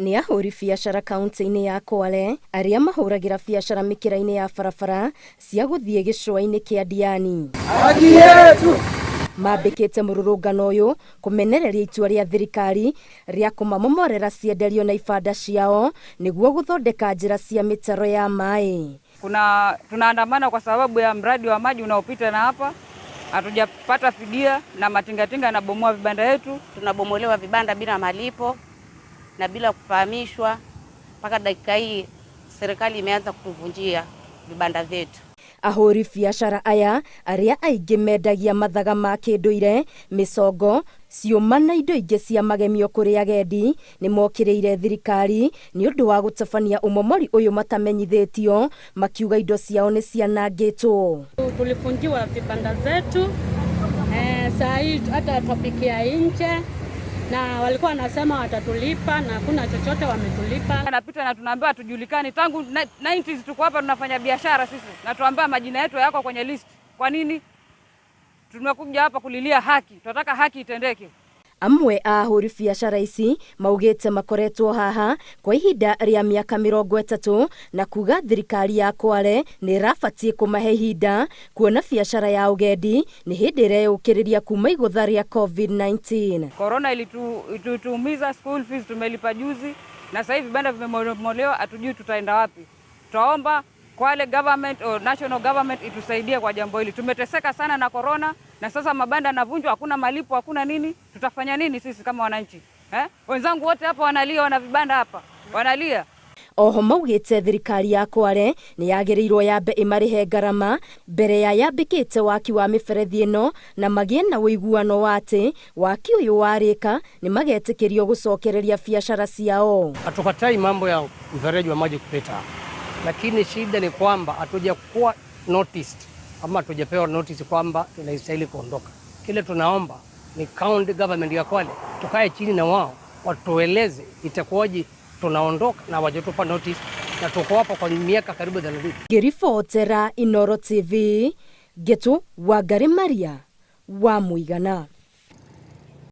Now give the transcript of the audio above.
Ni ahuri biacara kaunti-inĩ ya Kwale arĩa mahũragira biacara mĩkĩra-inĩ ya barabara cia gũthiĩ gĩcũa-inĩ kĩa Diani. Mambĩkĩte mũrũrũngano ũyũ kũmenereria itua rĩa thirikari rĩa kũmamomorera cienderio na ibanda ciao nĩguo gũthondeka njĩra cia mĩtaro ya maĩ. Tunaandamana kwa sababu ya mradi wa maji unaopita na hapa hatujapata fidia na matingatinga na bomoa vibanda yetu. Tunabomolewa vibanda bila malipo na bila kufahamishwa. Mpaka dakika hii serikali imeanza kutuvunjia vibanda vyetu. Ahũri biacara aya arĩa aingĩ mendagia mathaga ma kĩndũire, mĩcongo, ciũma na indo ingĩ cia magemio kũrĩ agendi nĩ mokĩrĩire thirikari nĩ ũndũ wa gũtabania ũmomori ũyũ matamenyithĩtio, makiuga indo ciao nĩ cianangĩtwo. Tulifungiwa vibanda zetu saa hii hata tupikia nje na walikuwa wanasema watatulipa na hakuna chochote wametulipa. Anapita na tunaambiwa hatujulikani tangu 90s tuko hapa tunafanya biashara sisi na tuambia majina yetu yako kwenye list. Kwa nini? Tumekuja hapa kulilia haki. Tunataka haki itendeke. Amwe a ahũri biacara ici maugĩte makoretwo haha kwa ihinda rĩa mĩaka 30 na kuga thirikari ya Kwale nĩ ĩrabatie kũmahe ihinda kuona biacara ya ũgendi nĩ hĩndĩ ĩreyũkĩrĩria kuma igũtha rĩa COVID-19. Corona ilituumiza, school fees tumelipa juzi na sasa hivi vibanda vimemolewa, hatujui tutaenda wapi. Tuomba Kwale government or national government itusaidie kwa jambo hili. Tumeteseka sana na corona na sasa mabanda yanavunjwa, hakuna malipo, hakuna nini. Tutafanya nini sisi kama wananchi? Wenzangu wote hapa wanalia, wana vibanda hapa wanalia. Oho maugĩte thirikari ya Kwale nĩ yagĩrĩirwo yambe ĩmarihe ngarama mbere ya yambĩkĩte waki wa mĩberethi ĩno na magĩe na ũiguano wa atĩ waki ũyũ warĩka nĩ magetĩkĩrio gũcokereria biacara ciao. Hatukatai mambo ya mfereji wa maji kupita, lakini shida ni kwamba hatujakuwa noticed ama hatujapewa notice kwamba tunastahili kuondoka. Kile tunaomba ni county government ya Kwale tukae chini na wao watueleze itakuwaje tunaondoka na wajatupa notice na tuko hapa kwa miaka karibu 30. Ngĩribotera Inooro TV, Getu Wangari Maria wa Mũigana.